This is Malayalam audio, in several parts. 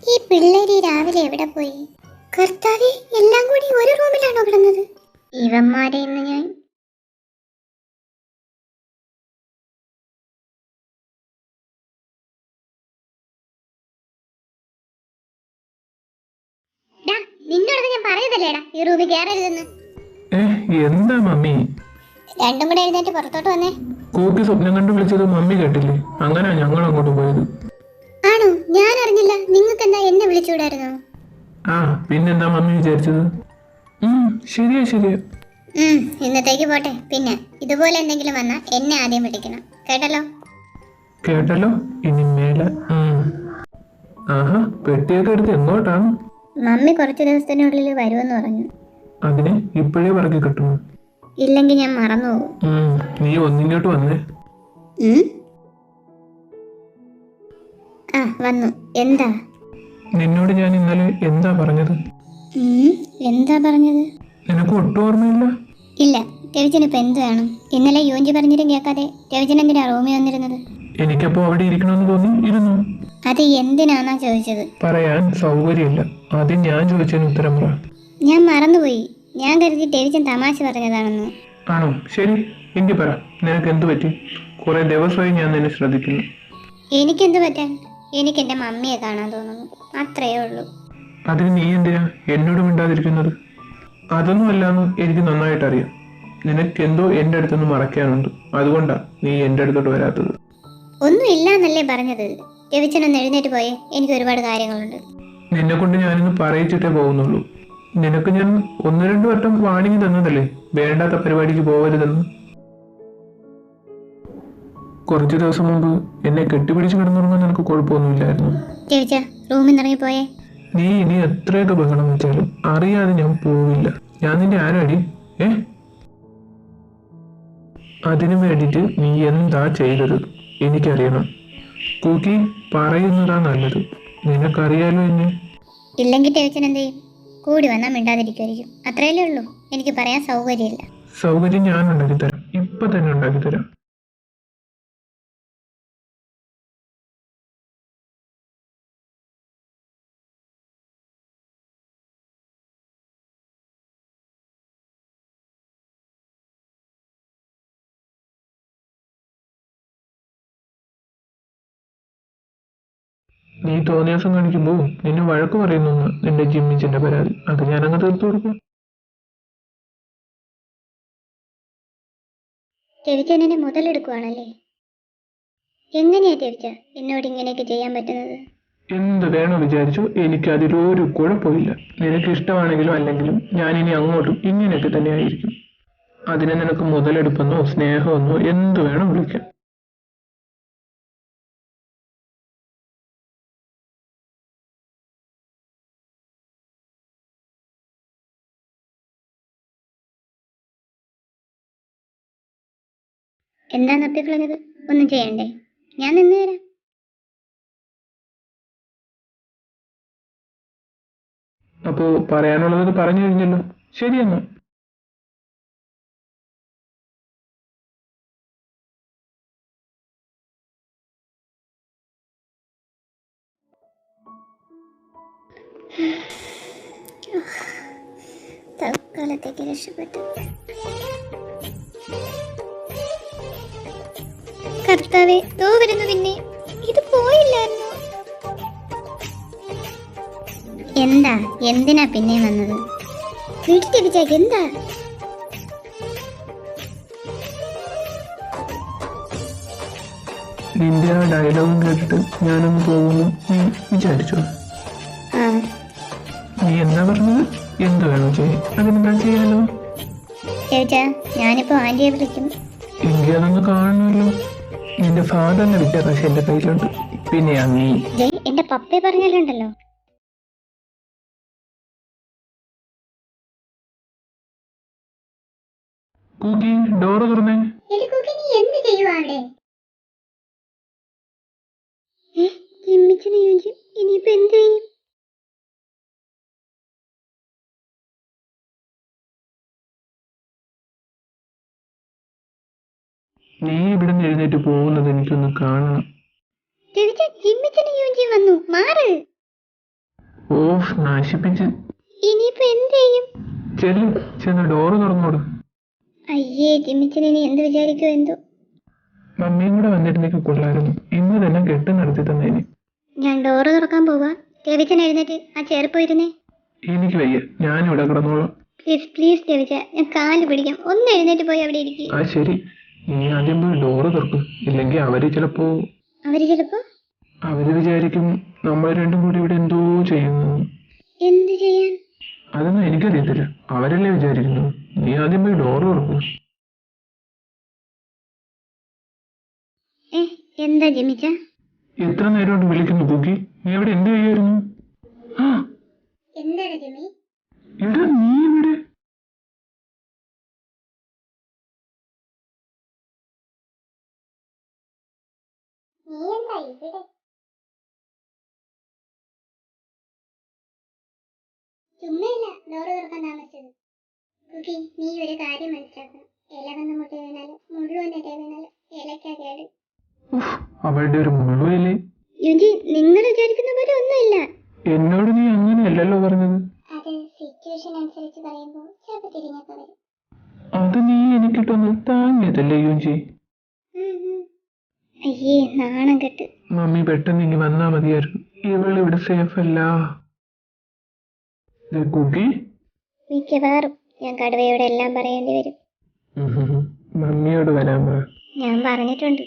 ഈ പിള്ളേര് രാവിലെ എവിടെ പോയി? കർത്താവേ, എല്ലാം കൂടി ഒരു റൂമിലാണോ കിടന്നത്? ഇവന്മാരെ ഇന്ന് ഞാൻ നിന്നോട് ഞാൻ പറയുന്നല്ലേടാ ഈ റൂമിൽ കയറരുതെന്ന്. എന്താ മമ്മി? രണ്ടും കൂടെ എഴുന്നേറ്റ് പുറത്തോട്ട് വന്നേ. കൂക്കി സ്വപ്നം കണ്ടു വിളിച്ചത് മമ്മി കേട്ടില്ലേ? അങ്ങനെ ഞങ്ങൾ അങ്ങോട്ട് പോയത്. ആണോ? ഞാൻ അറിഞ്ഞില്ല. നിങ്ങൾക്ക് എന്താ എന്നെ വിളിച്ചുകൂടായിരുന്നോ? ആ പിന്നെന്താ മമ്മി വിചാരിച്ചത്? ശരിയാ ശരിയാ. ഇന്നത്തേക്ക് പോട്ടെ. പിന്നെ ഇതുപോലെ എന്തെങ്കിലും വന്നാ എന്നെ ആദ്യം വിളിക്കണം, കേട്ടല്ലോ? കേട്ടല്ലോ. ഇനി മേലെ. ആഹാ, പെട്ടിയൊക്കെ എടുത്ത് എങ്ങോട്ടാണ്? മമ്മി കുറച്ച് ദിവസത്തിനുള്ളിൽ വരുമെന്ന് പറഞ്ഞു. അതിനെ ഇപ്പോഴേ പറക്കി കിട്ടുന്നു. ഇല്ലെങ്കിൽ ഞാൻ മറന്നുപോകും. നീ ഒന്നിങ്ങോട്ട് വന്നേ. വന്നു. എന്താ? നിന്നോട് ഞാൻ ഇന്നലെ എന്താ പറഞ്ഞത്? എന്താ പറഞ്ഞത്? നിനക്ക് ഒട്ടും ഓർമ്മയില്ല? ഇല്ല. രവിജനിപ്പോ എന്ത് വേണം? ഇന്നലെ യോഞ്ചി പറഞ്ഞിട്ടും കേൾക്കാതെ രവിജൻ എന്തിനാ റൂമിൽ വന്നിരുന്നത്? എനിക്കപ്പോ അവിടെ ഇരിക്കണമെന്ന് തോന്നി ഇരുന്നു. അത് എന്തിനാന്നാ ചോദിച്ചത്? പറയാൻ സൗകര്യമില്ല. ആദ്യം ഞാൻ ചോദിച്ചതിന് ഉത്തരം പറ. ഞാൻ മറന്നുപോയി. ഞാൻ കരുതി രവിജൻ തമാശ പറഞ്ഞതാണെന്ന്. ആണോ? ശരി, എങ്കിൽ പറ, നിനക്ക് എന്തു പറ്റി? കുറെ ദിവസമായി ഞാൻ നിന്നെ ശ്രദ്ധിക്കുന്നു. എനിക്കെന്ത് പറ്റാൻ? എനിക്ക് എന്റെ മമ്മിയെ കാണാൻ തോന്നുന്നു, അത്രയേ ഉള്ളൂ. അതിന് നീ എന്തിനാ എന്നോട് മിണ്ടാതിരിക്കുന്നത്? അതൊന്നും അല്ലാന്ന് എനിക്ക് നന്നായിട്ട് അറിയാം. നിനക്കെന്തോ എൻ്റെ അടുത്തുനിന്ന് മറയ്ക്കാനുണ്ട്. അതുകൊണ്ടാ നീ എൻ്റെ അടുത്തോട്ട് വരാത്തത്. ഒന്നും ഇല്ലാന്നല്ലേ പറഞ്ഞത്? രവിച്ചനൊന്ന് എഴുന്നേറ്റ് പോയേ, എനിക്ക് ഒരുപാട് കാര്യങ്ങളുണ്ട്. നിന്നെ കൊണ്ട് ഞാനിന്ന് പറയിച്ചിട്ടേ പോകുന്നുള്ളൂ. നിനക്ക് ഞാൻ 1-2 വട്ടം വാണിംഗ് തന്നതല്ലേ വേണ്ടാത്ത പരിപാടിക്ക് പോകരുതെന്ന്. കുറച്ചു ദിവസം മുമ്പ് എന്നെ കെട്ടിപ്പിടിച്ച് കിടന്നുറങ്ങാൻ നിനക്ക് കുഴപ്പമൊന്നുമില്ലായിരുന്നു. റൂമിൽ നിന്ന് ഇറങ്ങിപ്പോയേ. നീ ഇനി എത്രയൊക്കെ ബഹളം വെച്ചാലും അറിയാതെ ഞാൻ പോവില്ല. ഞാൻ നിന്റെ ആരാടി? അതിനു വേണ്ടിയിട്ട് നീ എന്താ ചെയ്തത് എനിക്കറിയണം. കൂക്കി പറയുന്നതാ നല്ലത്. നിനക്കറിയാലോ എന്നെ. ഇല്ലെങ്കിൽ രവിച്ചൻ എന്ത് ചെയ്യും? കൂടി വന്നാൽ മിണ്ടാതിരിക്കുമായിരിക്കും, അത്രയല്ലേ ഉള്ളൂ. എനിക്ക് പറയാൻ സൗകര്യമില്ല. സൗകര്യം ഞാൻ ഉണ്ടാക്കിത്തരാം, ഇപ്പൊ തന്നെ ഉണ്ടാക്കിത്തരാം. നീ തോന്നിയ ദിവസം കാണിക്കുമ്പോ നിന്നെ വഴക്ക് പറയുന്നു നിന്റെ ജിമ്മിച്ചന്റെ പരാതി. അത് ഞാനങ്ങ് തീർത്തു കൊടുക്കും. രവിച്ചൻ എന്നെ മുതലെടുക്കുവാണല്ലേ? എങ്ങനെയാ രവിച്ച എന്നോട് ഇങ്ങനെയൊക്കെ ചെയ്യാൻ പറ്റുന്നത്? എന്ത് വേണോ വിചാരിച്ചു, എനിക്ക് അതിലൊരു കുഴപ്പമില്ല. നിനക്ക് ഇഷ്ടമാണെങ്കിലും അല്ലെങ്കിലും ഞാൻ ഇനി അങ്ങോട്ടും ഇങ്ങനെയൊക്കെ തന്നെ ആയിരിക്കും. അതിനെ നിനക്ക് മുതലെടുപ്പെന്നോ സ്നേഹമെന്നോ എന്ത് വേണം വിളിക്കാം. എന്താ നപ്പിക്കളഞ്ഞത്? ഒന്നും ചെയ്യണ്ടേ? ഞാൻ നിന്ന് തരാം. അപ്പോ പറയാനുള്ളത് പറഞ്ഞു കഴിഞ്ഞല്ലോ. ശരിയെന്നാ. തൽക്കാലത്തേക്ക് രക്ഷപ്പെട്ടു. കർത്താവേ, ദോ വരുന്നു പിന്നെ. ഇത് പോയില്ലായിരുന്നു. എന്താ? എന്തിനാ പിന്നെ വന്നത്? വീട്ടിലേക്ക് എന്താ? നിന്റെ ആ ഡയലോഗും കേട്ടിട്ട് ഞാനൊന്ന് പോകുന്നു നീ വിചാരിച്ചോ? നീ എന്താ പറഞ്ഞത്? എന്ത് വേണം ചെയ്യും, അതിനെന്താ ചെയ്യാലോ. ഞാനിപ്പോ ആന്റിയെ വിളിക്കും. എങ്കിൽ അതൊന്ന് കാണണമല്ലോ. നിന്റെ ഫാദറിന്റെ വിദ്യാഭ്യാസം എന്റെ കയ്യിലുണ്ട്. പിന്നെയാ നീ. എന്റെ പപ്പയെ പറഞ്ഞാലുണ്ടല്ലോ. കൂക്കി ഡോറ് തുറന്നേ. എന്ത് ചെയ്യുവാടെ? ഇനിയിപ്പോ എന്ത് ചെയ്യും? നീ ഇവിടുന്ന് എഴുന്നേറ്റ് പോകുന്നത് എനിക്കൊന്ന് കാണണം. ജിമ്മിച്ചനും വന്നു. മാറ്. ഓ, നശിപ്പിച്ച്. ഇനിയിപ്പോ എന്ത് ചെയ്യും? ചെന്ന് ഡോറ് തുറന്നോട്. അയ്യേ, ജിമ്മിച്ചൻ ഇനി എന്ത് വിചാരിക്കോ എന്തോ. മമ്മിയും കൂടെ വന്നിരുന്നേക്ക് കൊള്ളായിരുന്നു. ഇന്ന് തന്നെ കെട്ട് നടത്തി തന്നേന്. ഞാൻ ഡോറ് തുറക്കാൻ പോവാ. രവിച്ചൻ എഴുന്നേറ്റ് ആ ചെയർ പോയിരുന്നേ. എനിക്ക് വയ്യ, ഞാനിവിടെ കിടന്നോളാം. പ്ലീസ് പ്ലീസ് രവിച്ച, ഞാൻ കാല് പിടിക്കാം. ഒന്ന് എഴുന്നേറ്റ് പോയി അവിടെ ഇരിക്കും. ആ ശരി, നീ ആദ്യം പോയി ഡോറ് തുറക്കും. ഇല്ലെങ്കിൽ അവര് ചിലപ്പോ അവര് വിചാരിക്കും നമ്മൾ രണ്ടും കൂടി ഇവിടെ എന്തോ ചെയ്യുന്നു. എന്ത് ചെയ്യാൻ? അതൊന്നും എനിക്കറിയത്തില്ല, അവരല്ലേ വിചാരിക്കുന്നു. നീ ആദ്യം പോയി ഡോറ് തുറക്കും. എന്താ ജിമിച്ച? എത്ര നേരമായിട്ട് വിളിക്കുന്നു കുക്കി? നീ ഇവിടെ എന്ത് ചെയ്യായിരുന്നു? എന്താണ് ജിമി? എടാ, നീ ഇവിടെ? ചുമ്മയില്ല ഡോറ് തുറക്കാൻ താമസിച്ചത്. കുക്കി, നീ ഒരു കാര്യം മനസ്സിലാക്കണം. ഇല വന്ന് മുട്ട വീണാലും മുഴുവൻ ഇല വീണാലും ഇലക്കാ കേട്. അവളുടെ ഒരു മുഴുവല്ലേ? യുജി, നിങ്ങൾ വിചാരിക്കുന്ന പോലെ ഒന്നുമില്ല. എന്നോട് നീ അങ്ങനെയല്ലല്ലോ പറഞ്ഞത്. അത് സിറ്റുവേഷൻ അനുസരിച്ച് പറയുമ്പോൾ ചിലപ്പോൾ തിരിഞ്ഞൊക്കെ വരും. അത് നീ എനിക്കിട്ടൊന്ന് താങ്ങിയതല്ലേ യുജി? അയ്യേ, നാണം കെട്ട്. മമ്മി പെട്ടെന്ന് ഇനി വന്നാ മതിയായിരുന്നു. ഇവളിവിടെ സേഫ് അല്ല. കുക്കി, മിക്കവാറും ഞാൻ കടുവയോട് എല്ലാം പറയേണ്ടി വരും. മമ്മിയോട് വരാൻ പറ. ഞാൻ പറഞ്ഞിട്ടുണ്ട്.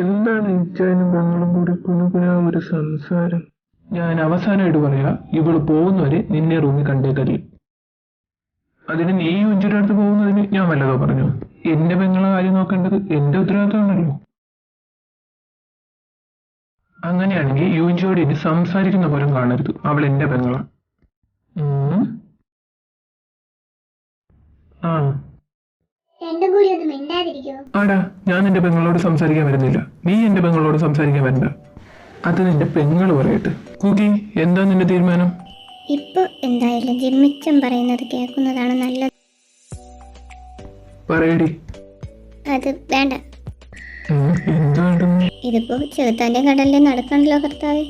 എന്താണ് ഇച്ചാനും പെങ്ങളും കൂടി കുനുകുനാ ഒരു സംസാരം? ഞാൻ അവസാനമായിട്ട് പറയാ, ഇവള് പോകുന്നവരെ നിന്നെ റൂമിൽ കണ്ടേക്കല്ലേ. അതിന് നീ യുഞ്ചിയുടെ അടുത്ത് പോകുന്നതിന് ഞാൻ വല്ലതോ പറഞ്ഞു? എന്റെ പെങ്ങളെ കാര്യം നോക്കേണ്ടത് എന്റെ ഉത്തരവാദിത്തമാണല്ലോ. അങ്ങനെയാണെങ്കിൽ യുഞ്ചിയോട് ഇനി സംസാരിക്കുന്ന പോലും കാണരുത്. അവൾ എന്റെ പെങ്ങളാ. ആ രണ്ടും കൂടി ഒന്ന് മിണ്ടാതിരിക്കോ? ആടാ, ഞാൻ നിന്റെ പെങ്ങളോട് സംസാരിക്കാൻ വരുന്നില്ല. നീ എന്റെ പെങ്ങളോട് സംസാരിക്കാൻ വരണ്ട. അത് നിന്റെ പെങ്ങൾ പറയട്ടെ. കുക്കി, എന്താ നിന്റെ തീരുമാനം? ഇപ്പൊ എന്തായാലും ജിമ്മിച്ചൻ പറയുന്നത് കേൾക്കുന്നതാണ് നല്ലത്. പറയടി. അത് വേണ്ട. എന്തുകൊണ്ടെന്ന്? ഇതിപ്പോ ചെറുത്താന്റെ കടലിൽ നടക്കണല്ലോ കർത്താവേ.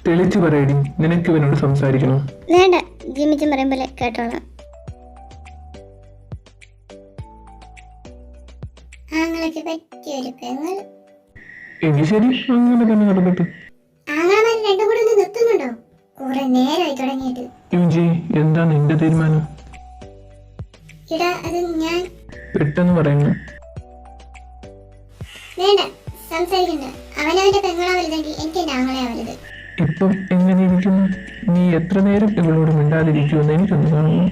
തെളിച്ചു പറയടി, നിനക്ക് ഇവനോട് സംസാരിക്കണോ? വേണ്ട, ജിമ്മിച്ചൻ പറയും പോലെ കേട്ടോളാം. ആങ്ങളൊക്കെ പറ്റിയൊരു പെങ്ങൾ. എങ്കിൽ ശരി, അങ്ങനെ തന്നെ നടന്നിട്ട്. ആങ്ങളമാർ രണ്ടും കൂടെ ഒന്ന് നിർത്തുന്നുണ്ടോ? കുറെ നേരമായി തുടങ്ങിയിട്ട്. യുജി, എന്താ നിന്റെ തീരുമാനം? ഇടാ, അത് ഞാൻ. പെട്ടെന്ന് പറയുന്നു. വേണ്ട, സംസാരിക്കണ്ട. അവനവന്റെ പെങ്ങളാ വലുതെങ്കിൽ എനിക്ക് എന്റെ ആങ്ങളെയാ വലുത്. ഇപ്പം എങ്ങനെ ഇരിക്കുന്നു? നീ എത്ര നേരം ഇവളോട് മിണ്ടാതിരിക്കുമെന്ന് എനിക്കൊന്ന് കാണുന്നു.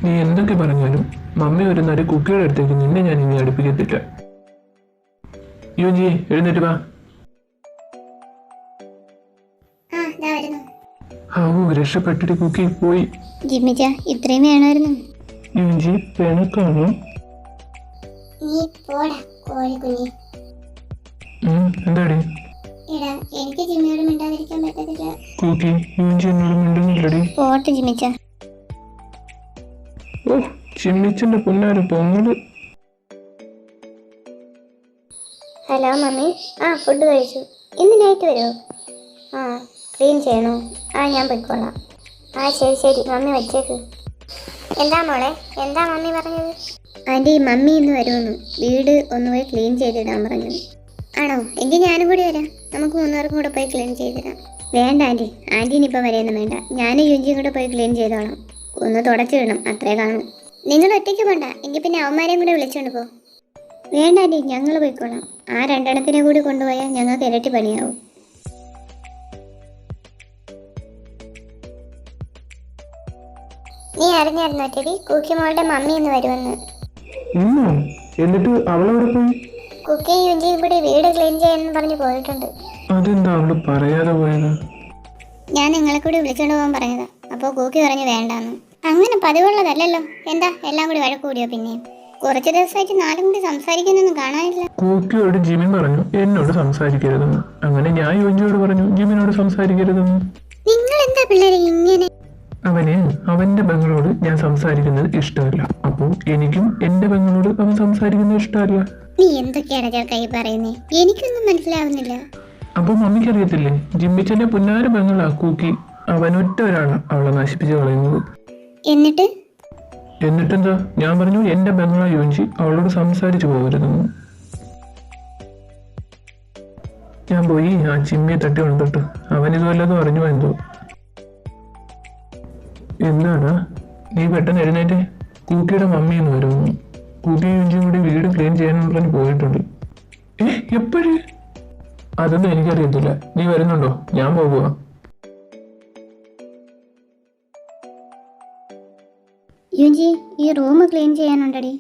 നീ എന്തൊക്കെ പറഞ്ഞാലും മമ്മി ഒരു നേരം കുക്കിയുടെ അടുത്തേക്ക് നിന്നെ ഞാൻ ഇനി അടുപ്പിക്കത്തില്ല. യുജി, എഴുന്നേറ്റ് വാ. രക്ഷപ്പെട്ടിട്ട് കുക്കി പോയി. ജിമ്മിച്ച, ഇത്രയും വേണമായിരുന്നു. യുജി, പെണക്കാണോ? നീ പോടാ കോഴിക്കുഞ്ഞി. എന്താടി? എടാ, എനിക്ക് ജിമ്മിയോട് മിണ്ടാതിരിക്കാൻ പറ്റത്തില്ല. കുക്കി, യുജി എന്നോട് മിണ്ടുന്നില്ലടി. പോട്ടെ ജിമ്മിച്ച. ഓ, ചിമ്മിച്ചന്റെ പൊന്നാരും പൊങ്ങല്. Hello mummy. ഫുഡ് കഴിച്ചു. ഇന്ന് നൈറ്റ് വരുമോ? ക്ലീൻ ചെയ്യണോ? ഞാൻ പോയിക്കോളാം. ശരി ശരി, മമ്മി വച്ചേക്ക്. എന്താ മോളെ, എന്താ മമ്മി പറഞ്ഞത്? ആൻറ്റി, മമ്മി ഇന്ന് വരുമെന്നു. വീട് ഒന്നുപോയി ക്ലീൻ ചെയ്തിടാൻ പറഞ്ഞു. ആണോ? എങ്കിൽ ഞാനും കൂടി വരാം. നമുക്ക് മൂന്നുപേർക്കും കൂടെ പോയി ക്ലീൻ ചെയ്തിടാം. വേണ്ട ആൻറ്റി, ആൻറ്റീനിപ്പോൾ വരെയൊന്നും വേണ്ട. ഞാനും യുജിയും കൂടെ പോയി ക്ലീൻ ചെയ്തോളാം. ഒന്ന് തുടച്ചിടണം, അത്രേ കാണും. നിങ്ങൾ ഒറ്റയ്ക്ക് പോണ്ട, എങ്കിൽ പിന്നെ അവന്മാരെയും കൂടെ വിളിച്ചോണ്ട് പോ. വേണ്ട ആൻറ്റി, ഞങ്ങൾ പോയിക്കോളാം. ആ രണ്ടെണ്ണത്തിനെ കൂടി കൊണ്ടുപോയാൽ ഞങ്ങൾക്ക് ഇരട്ടി പണിയാവും. നീ അറിഞ്ഞായിരുന്നോ ടെടി, കുക്കിമോളുടെ മമ്മി ഇന്ന് വരുമെന്ന്? എന്നിട്ട് അവളെവിടെ പോയി? കുക്കിയും യുജിയും കൂടി വീട് ക്ലീൻ ചെയ്യാന്ന് പറഞ്ഞു പോയിട്ടുണ്ട്. അതെന്താ അവള് പറയാതെ പോയത്? ഞാൻ നിങ്ങളെ കൂടി വിളിച്ചോണ്ട് പോകാൻ പറഞ്ഞതാ. അപ്പോൾ കൂക്കി പറഞ്ഞു വേണ്ടാന്ന്. അങ്ങനെ പതിവുള്ളതല്ലല്ലോ. എന്താ എല്ലാം കൂടി വഴക്ക് കൂടിയോ? പിന്നെ കുറച്ച് ദിവസമായിട്ട് നാലും കൂടി സംസാരിക്കുന്നൊന്നും കാണാനില്ല. കൂക്കിയോട് ജിമിൻ പറഞ്ഞു എന്നോട് സംസാരിക്കരുതെന്ന്. അങ്ങനെ ഞാൻ യുജിയോട് പറഞ്ഞു ജിമിനോട് സംസാരിക്കരുതെന്ന്. നിങ്ങൾ എന്താ പിള്ളേരെ ഇങ്ങനെ? അവന് അവന്റെ പെങ്ങളോട് ഞാൻ സംസാരിക്കുന്നത് ഇഷ്ടമല്ല. അപ്പോൾ എനിക്കും എന്റെ പെങ്ങളോട് അവൻ സംസാരിക്കുന്നത് ഇഷ്ടമല്ല. നീ എന്തൊക്കെയാണ് ചെറുക്കായി പറയുന്നേ? എനിക്കൊന്നും മനസ്സിലാവുന്നില്ല. അപ്പൊ മമ്മിക്ക് അറിയത്തില്ലേ, ജിമ്മിച്ചന്റെ പുന്നാര പെങ്ങളാ കൂക്കി. അവനൊറ്റ ഒരാളാണ് അവളെ നശിപ്പിച്ച് കളയുന്നത്. എന്നിട്ട് എന്നിട്ടെന്താ, ഞാൻ പറഞ്ഞു എന്റെ ബംഗ്ലാ യോഞ്ചി അവളോട് സംസാരിച്ചു പോകരുതെന്ന്. ഞാൻ പോയി ആ ചിമ്മിയെ തട്ടി കൊണ്ടിട്ട് അവനിത് വല്ലതും അറിഞ്ഞു എന്തോ. എന്താണ് നീ പെട്ടെന്ന് എഴുന്നേറ്റ്? കൂക്കിയുടെ മമ്മി എന്ന് വരുന്നു. കൂക്കി യോഞ്ചിയും കൂടി വീട് ക്ലീൻ ചെയ്യാനെന്ന് പറഞ്ഞ് പോയിട്ടുണ്ട്. എപ്പോഴും? അതൊന്നും എനിക്കറിയത്തില്ല. നീ വരുന്നുണ്ടോ? ഞാൻ പോകുക. യുജി, ഈ റൂം ക്ലീൻ ചെയ്യാനുണ്ടടി.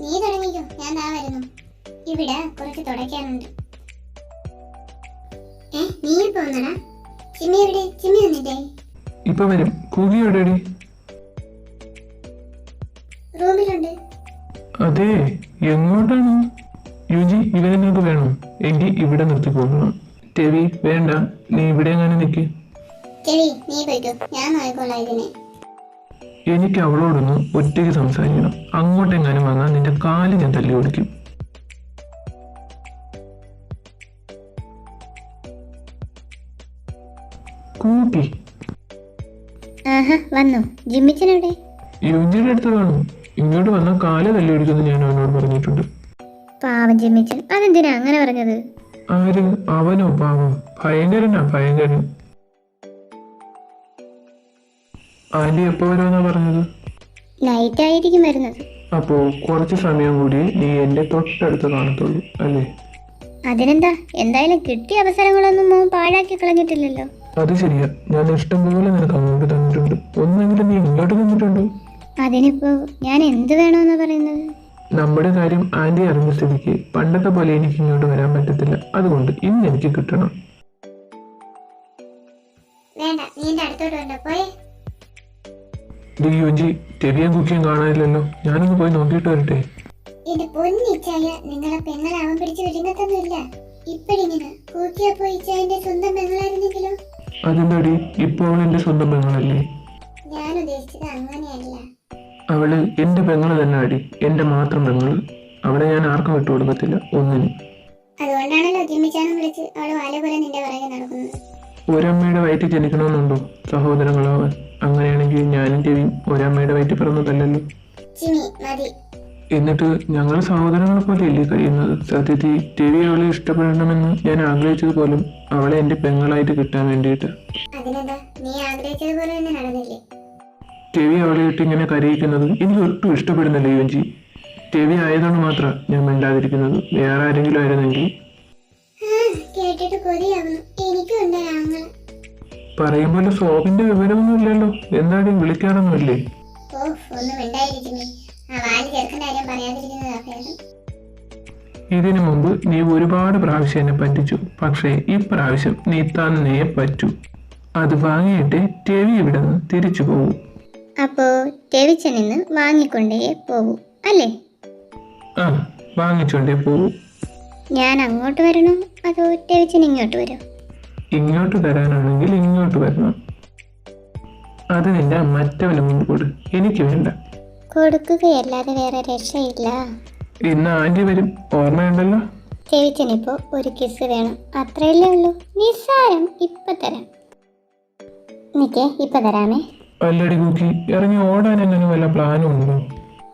നീ തുടങ്ങിക്കോ, ഞാൻ ദാ വരുന്നു. ഇവിടെ കുറച്ച് തുടയ്ക്കാനുണ്ട്. നീ പോന്നടാ? ചിമ്മി എവിടെ? ചിമ്മി വന്നിട്ടേ? ഇപ്പൊ വരും. കൂകി എവിടെയടി? റൂമിലുണ്ട്. അതെ, എങ്ങോട്ടാണ്? യുജി, ഇവനെ നിനക്ക് വേണോ? എങ്കിൽ ഇവിടെ നിർത്തി പോകണം. ടെവി വേണ്ട, നീ ഇവിടെ എങ്ങനെ നിൽക്ക്. നീ പോയിക്കോ, ഞാൻ നോക്കിക്കോളാം ഇതിനെ. എനിക്ക് അവളോടൊന്ന് ഒറ്റയ്ക്ക് സംസാരിക്കണം. അങ്ങോട്ടെങ്ങാനും വന്നാൽ നിന്റെ കാല് ഞാൻ തല്ലി ഓടിക്കും. കൂപ്പി വന്നു. ജിമ്മിച്ചനെവിടെ? യുജിയുടെ അടുത്ത് കാണും. ഇങ്ങോട്ട് വന്നാൽ കാല് തല്ലി ഓടിക്കുമെന്ന് ഞാൻ അവനോട് പറഞ്ഞിട്ടുണ്ട്. പാവം ജിമ്മിച്ചൻ. അതെന്തിനാ അങ്ങനെ പറഞ്ഞത്? ആര്? അവനോ? പാവം, ഭയങ്കരനാ, ഭയങ്കരൻ. ആന്റി എപ്പോ വരുമെന്നാ പറഞ്ഞത്? നൈറ്റ് ആയിരിക്കും വരുന്നത്. അപ്പോ കുറച്ച് സമയം കൂടി നീ എന്റെ തൊട്ടടുത്ത് കാണത്തുള്ളൂ അല്ലേ? അതിനെന്താ, എന്തായാലും കിട്ടിയ അവസരങ്ങളൊന്നും മോൻ പാഴാക്കി കളഞ്ഞിട്ടില്ലല്ലോ. അത് ശരിയാ, ഞാൻ ഇഷ്ടം പോലെ നിനക്ക് അങ്ങോട്ട് തന്നിട്ടുണ്ട്. ഒന്നെങ്കിലും നീ ഇങ്ങോട്ട് തന്നിട്ടുണ്ടോ? അതിനിപ്പോ ഞാൻ എന്ത് വേണമെന്നാ പറയുന്നത്? നമ്മുടെ കാര്യം ആന്റി അറിഞ്ഞ സ്ഥിതിക്ക് പണ്ടത്തെ പോലെ എനിക്ക് ഇങ്ങോട്ട് വരാൻ പറ്റത്തില്ല. അതുകൊണ്ട് ഇന്ന് എനിക്ക് കിട്ടണം. യുജി, ടെവിയും കുക്കിയും കാണാനില്ലല്ലോ. ഞാനൊന്ന് പോയി നോക്കിയിട്ട് വരട്ടെ. എന്റെ പൊന്നിച്ചായ, നിങ്ങളെ പെങ്ങളാവാൻ പിടിച്ചു വിഴുങ്ങത്തൊന്നുമില്ല. ഇപ്പഴിങ്ങനെ കൂക്കിയപ്പോ ഇച്ചായന്റെ സ്വന്തം പെങ്ങളായിരുന്നെങ്കിലോ? അതെന്താടി, ഇപ്പൊ അവൾ എന്റെ സ്വന്തം പെങ്ങളല്ലേ? ഞാൻ ഉദ്ദേശിച്ചത് അങ്ങനെയല്ല. അവള് എന്റെ പെങ്ങള് തന്നെ അടി, എന്റെ മാത്രം പെങ്ങള്. അവളെ ഞാൻ ആർക്കും വിട്ടു കൊടുക്കത്തില്ല, ഒന്നിനും. അതുകൊണ്ടാണല്ലോ ജിമ്മിച്ചാനും വിളിച്ച് അവള് വാല പോലെ നിന്റെ പുറകെ നടക്കുന്നത്. ഒരമ്മയുടെ വയറ്റിൽ ജനിക്കണമെന്നുണ്ടോ സഹോദരങ്ങളാവാൻ? അങ്ങനെയാണെങ്കിൽ ഞാനും ടെവിയും ഒരമ്മയുടെ വയറ്റിൽ പിറന്നതല്ലല്ലോ. എന്നിട്ട് ഞങ്ങൾ സഹോദരങ്ങളെ പോലെ അല്ലേ കഴിയുന്നത്? സത്യത്തിൽ ടെവി അവളെ ഇഷ്ടപ്പെടണമെന്ന് ഞാൻ ആഗ്രഹിച്ചത് പോലും അവളെ എന്റെ പെങ്ങളായിട്ട് കിട്ടാൻ വേണ്ടിയിട്ട്. ടെവി അവളെ ഇട്ട് ഇങ്ങനെ കരയിക്കുന്നത് എനിക്ക് ഒട്ടും ഇഷ്ടപ്പെടുന്നില്ല യുവഞ്ചി. ടെവി ആയതുകൊണ്ട് മാത്രം ഞാൻ മിണ്ടാതിരിക്കുന്നത്. വേറെ ആരെങ്കിലും ആയിരുന്നെങ്കിൽ. പറയുമ്പോൾ സോപ്പിന്റെ വിവരമൊന്നും ഇല്ലല്ലോ. എന്തായാലും വിളിക്കാറൊന്നുമില്ലേ? ഇതിനു മുമ്പ് നീ ഒരുപാട് പ്രാവശ്യം എന്നെ പറ്റിച്ചു. പക്ഷേ ഇപ്രാവശ്യം നീ തന്നേ പറ്റൂ. അത് വാങ്ങിയിട്ടേ ടെവി ഇവിടെ നിന്ന് തിരിച്ചു പോകൂ. അപ്പോ ടെവിച്ചനിന്ന് വാങ്ങിക്കൊണ്ടേ പോകൂ അല്ലേ? ആ, വാങ്ങിച്ചോണ്ടേ പോകൂ. ഞാൻ അങ്ങോട്ട് വരണോ അതോ ടെവിച്ചൻ ഇങ്ങോട്ട് വരോ? ഇങ്ങോട്ട് തരാനാണെങ്കിൽ ഇങ്ങോട്ട് വരണം. അത് നിന്റെ മറ്റവന് മുമ്പ് കൊടു. എനിക്ക് വേണ്ട. കൊടുക്കുകയല്ലാതെ വേറെ രക്ഷയില്ല. ഇന്ന് ആന്റി വരും, ഓർമ്മയുണ്ടല്ലോ. ടെവിച്ചനിപ്പോ ഒരു കിസ് വേണം, അത്രയല്ലേ ഉള്ളൂ. നിസ്സാരം. ഇപ്പൊ തരാം. നിക്കേ, ഇപ്പൊ തരാമേ. അല്ലടി കുക്കി, ഇറങ്ങി ഓടാൻ എങ്ങനെ വല്ല പ്ലാനും ഉണ്ടോ?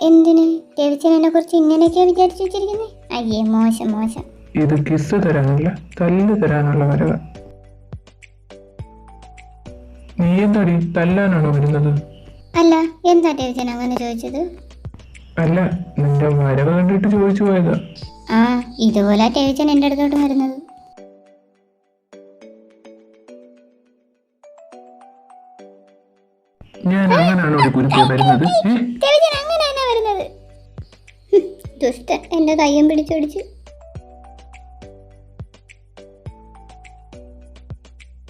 എന്തിന്? ടെവിച്ചൻ എന്നെ കുറിച്ച് ഇങ്ങനെയൊക്കെയാ വിചാരിച്ചു വെച്ചിരിക്കുന്നേ? അയ്യേ, മോശം മോശം. ഇത് കിസ് തരാനല്ല, തല്ല് തരാനുള്ള വരവ. നീ എന്താടി തല്ലാനാണോ വരുന്നത്? അല്ല, എന്താ ടെവിച്ചൻ അങ്ങനെ ചോദിച്ചത്? അല്ല, നിന്റെ വരവ് കണ്ടിട്ട് ചോദിച്ചു പോയതാ. ആ, ഇതുപോലെ ടെവിച്ചൻ എന്റെ അടുത്തോട്ട് വരുന്നത്. ഞാൻ അങ്ങനാണോ കുരുക്കി വരുന്നത്? ദുഷ്ടൻ, എന്റെ കയ്യും പിടിച്ചോടിച്ച്.